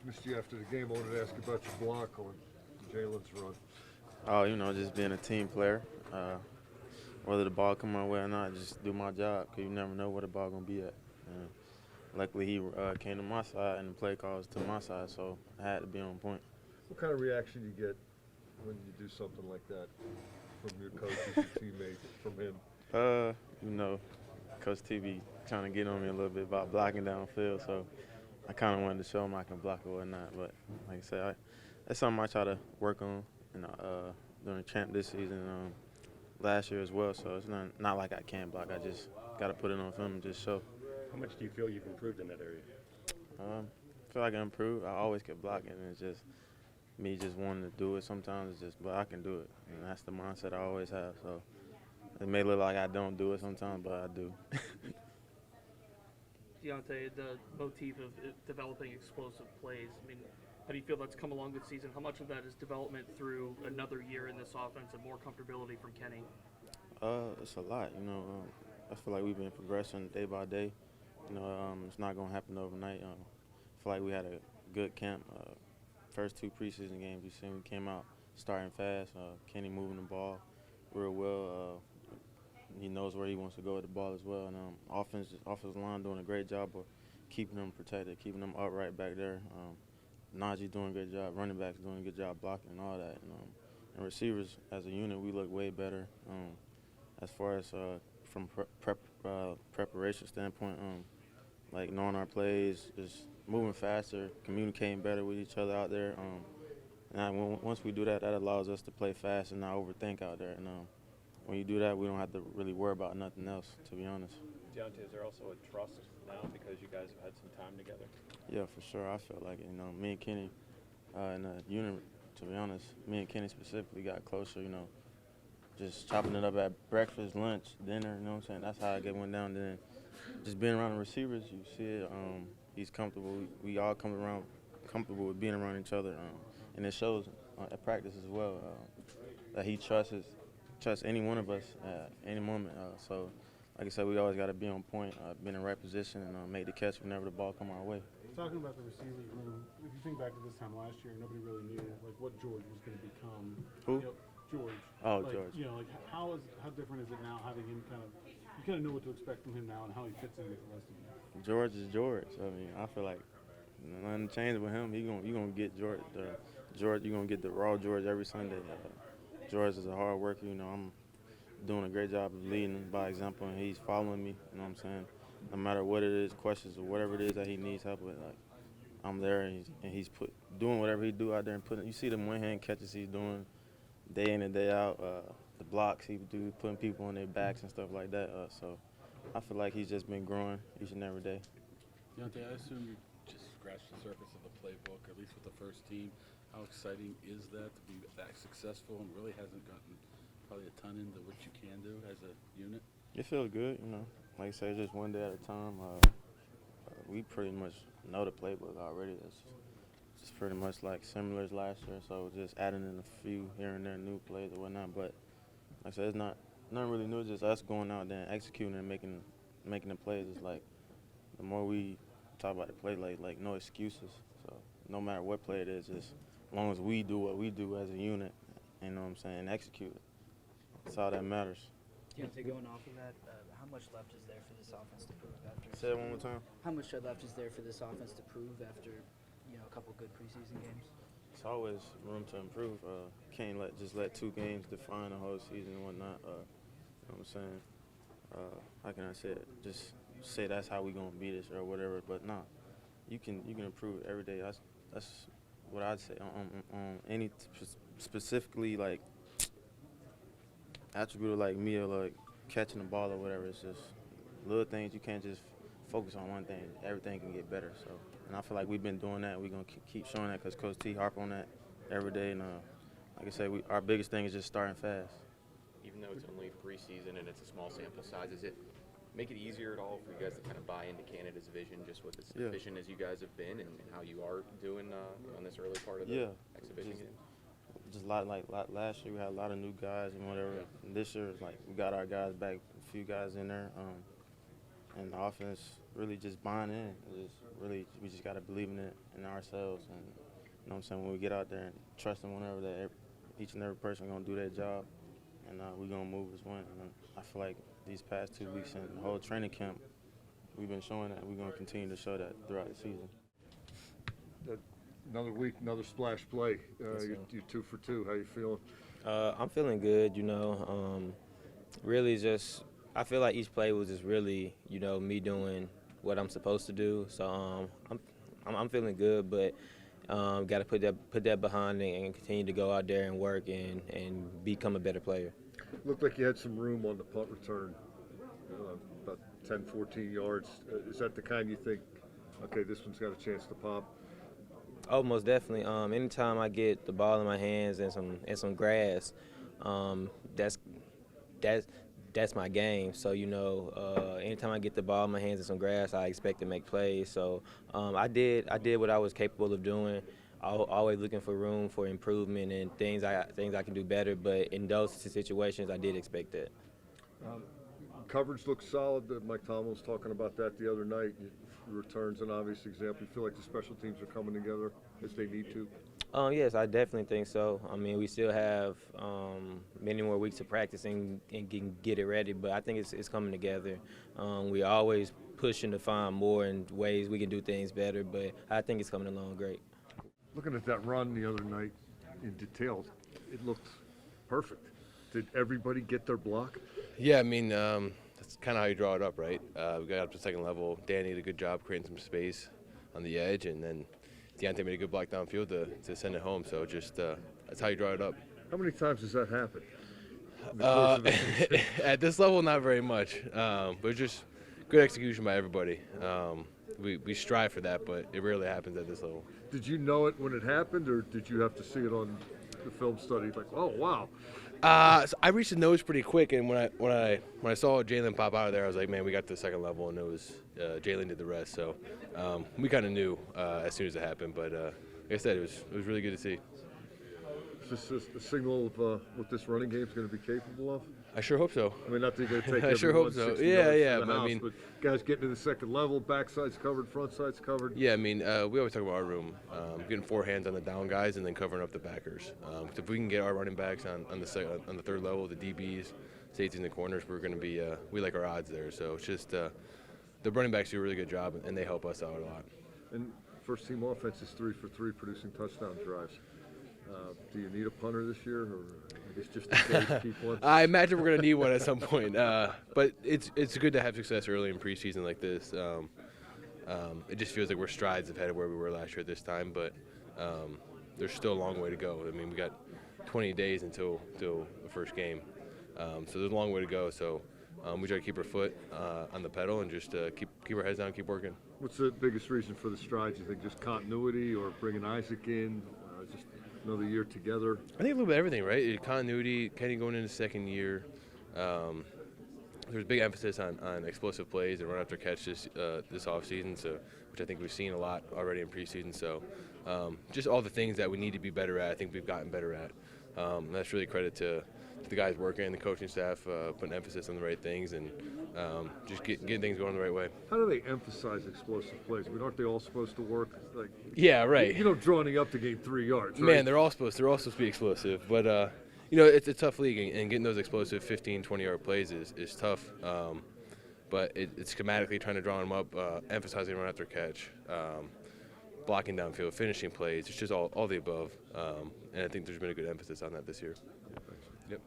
witnessed you after the game. I wanted to ask you about your block on Jalen's run. Oh, just being a team player. Whether the ball come my way or not, just do my job because you never know where the ball going to be at. And luckily, he came to my side and the play call was to my side, so I had to be on point. What kind of reaction you get when you do something like that from your coaches, your teammates, from him? Coach T be trying to get on me a little bit about blocking downfield, so I kind of wanted to show him I can block or whatnot. But like I said, that's something I try to work on during camp this season, last year as well. So it's not like I can't block. I just got to put it on film and just show. How much do you feel you've improved in that area? I feel like I improved. I always kept blocking, and it's just me just wanting to do it. Sometimes it's just, but I can do it, and that's the mindset I always have. So it may look like I don't do it sometimes, but I do. Diontae, the motif of developing explosive plays, I mean, how do you feel that's come along this season? How much of that is development through another year in this offense and more comfortability from Kenny? It's a lot, I feel like we've been progressing day by day. It's not going to happen overnight. I feel like we had a good camp. First two preseason games, you seen we came out starting fast. Kenny moving the ball real well. He knows where he wants to go with the ball as well. And offensive line doing a great job of keeping them protected, keeping them upright back there. Najee doing a good job. Running backs doing a good job blocking and all that. And receivers, as a unit, we look way better. As far as from preparation standpoint, like knowing our plays, just moving faster, communicating better with each other out there. And once we do that, that allows us to play fast and not overthink out there. And when you do that, we don't have to really worry about nothing else, to be honest. Diontae, is there also a trust now because you guys have had some time together? Yeah, for sure. I feel like, me and Kenny in the unit, to be honest, me and Kenny specifically got closer, just chopping it up at breakfast, lunch, dinner, you know what I'm saying? That's how it went down. Then just being around the receivers, you see it. He's comfortable. We all come around comfortable with being around each other. And it shows at practice as well that he trusts any one of us at any moment. So, like I said, we always got to be on point, be in the right position, and make the catch whenever the ball come our way. Talking about the receivers room, if you think back to this time last year, nobody really knew what George was going to become. Who? George. Oh, George. How different is it now having him you kind of know what to expect from him now and how he fits in with the rest of you? George is George. I mean, I feel like nothing changed with him. You gonna get George. You're gonna get the raw George every Sunday. George is a hard worker. I'm doing a great job of leading by example, and he's following me. You know what I'm saying? No matter what it is, questions or whatever it is that he needs help with, like I'm there, and he's doing whatever he do out there and putting. You see the one-hand catches he's doing day in and day out. The blocks he do, putting people on their backs and stuff like that. So I feel like he's just been growing each and every day. Diontae, I assume you just scratched the surface of the playbook, at least with the first team. How exciting is that to be that successful and really hasn't gotten probably a ton into what you can do as a unit? It feels good, Like I say, just one day at a time. We pretty much know the playbook already. It's pretty much like similar as last year, so just adding in a few here and there new plays or whatnot. But like I said, it's nothing really new. It's just us going out there and executing and making the plays. It's like the more we talk about the play, like no excuses. So no matter what play it is, just as long as we do what we do as a unit, you know what I'm saying, and execute it. That's all that matters. Diontae, going off of that, how much left is there for this offense to prove after? Say it one more time. How much left is there for this offense to prove after, a couple good preseason games? It's always room to improve. Can't let 2 games define the whole season and whatnot. You know what I'm saying? How can I say it? Just say that's how we gonna beat this or whatever. But nah, you can improve every day. That's what I'd say on any specifically like attribute like me or like catching the ball or whatever. It's just little things. You can't just focus on one thing. Everything can get better. So, and I feel like we've been doing that. We're gonna keep showing that because Coach T harp on that every day. And like I said, our biggest thing is just starting fast. Even though it's only preseason and it's a small sample size, does it make it easier at all for you guys to kind of buy into Canada's vision, just with as efficient as you guys have been and how you are doing on this early part of the exhibition game? Just last year we had a lot of new guys and whatever. And this year, we got our guys back, a few guys in there, and the offense really just buying in. We just got to believe in it in ourselves, and you know what I'm saying, when we get out there and trusting whenever that each and every person gonna do their job, and we're gonna move as one. And I feel like these past 2 weeks and the whole training camp, we've been showing that. We're gonna continue to show that throughout the season. Another week, another splash play. You're 2 for 2. How you feeling? I'm feeling good, you know. Really just, I feel like each play was just really, you know, me doing what I'm supposed to do. So I'm feeling good, but got to put that behind me and continue to go out there and work and become a better player. Looked like you had some room on the punt return, about 10, 14 yards. Is that the kind you think, okay, this one's got a chance to pop? Oh, most definitely. Anytime I get the ball in my hands and some grass, that's my game. So, you know, anytime I get the ball in my hands and some grass, I expect to make plays. So I did what I was capable of doing. Always looking for room for improvement and things I can do better. But in those situations, I did expect that. Coverage looks solid. Mike Tomlin was talking about that the other night. Returns an obvious example. You feel like the special teams are coming together as they need to? Yes, I definitely think so. I mean, we still have many more weeks of practicing and get it ready, but I think it's coming together. We're always pushing to find more and ways we can do things better, but I think it's coming along great. Looking at that run the other night in detail, it looked perfect. Did everybody get their block? Yeah, I mean, that's kind of how you draw it up, right? We got up to second level. Danny did a good job creating some space on the edge, and then Diontae made a good block downfield to send it home. So just that's how you draw it up. How many times does that happen? At this level, not very much, but just good execution by everybody. We strive for that, but it rarely happens at this level. Did you know it when it happened, or did you have to see it on the film study? Like, oh wow. So I reached the nose pretty quick, and when I saw Jalen pop out of there, I was like, man, we got to the second level, and it was Jalen did the rest. So we kind of knew as soon as it happened. But like I said, it was really good to see. Is this a signal of what this running game is going to be capable of? I sure hope so. I mean, not that you're going to take I sure hope so. 160 Yeah, yards yeah. to the But house, I mean, but guys getting to the second level, backside's covered, front side's covered. Yeah, I mean, we always talk about our room, getting 4 hands on the down guys and then covering up the backers. If we can get our running backs on the third level, the DBs, safeties in the corners, we're going to be we like our odds there. So it's just the running backs do a really good job, and they help us out a lot. And first team offense is 3 for 3 producing touchdown drives. Do you need a punter this year, or I guess just to keep one? I imagine we're going to need one at some point. But it's good to have success early in preseason like this. It just feels like we're strides ahead of where we were last year at this time, but there's still a long way to go. I mean, we got 20 days until the first game, so there's a long way to go. So we try to keep our foot on the pedal and just keep our heads down, keep working. What's the biggest reason for the strides? You think just continuity, or bringing Isaac in, just another year together? I think a little bit of everything, right? Continuity, Kenny going into second year. There's big emphasis on explosive plays and run after catch this offseason, so which I think we've seen a lot already in preseason. So just all the things that we need to be better at, I think we've gotten better at. That's really credit to the guys working and the coaching staff putting emphasis on the right things and just getting things going the right way. How do they emphasize explosive plays? I mean, aren't they all supposed to work? Like, yeah, right. You don't draw any up to gain 3 yards, right? Man, they're all supposed to be explosive, but you know, it's a tough league, and getting those explosive 15, 20-yard plays is tough. But it's schematically trying to draw them up, emphasizing run after catch, blocking downfield, finishing plays. It's just all the above, and I think there's been a good emphasis on that this year. Yep.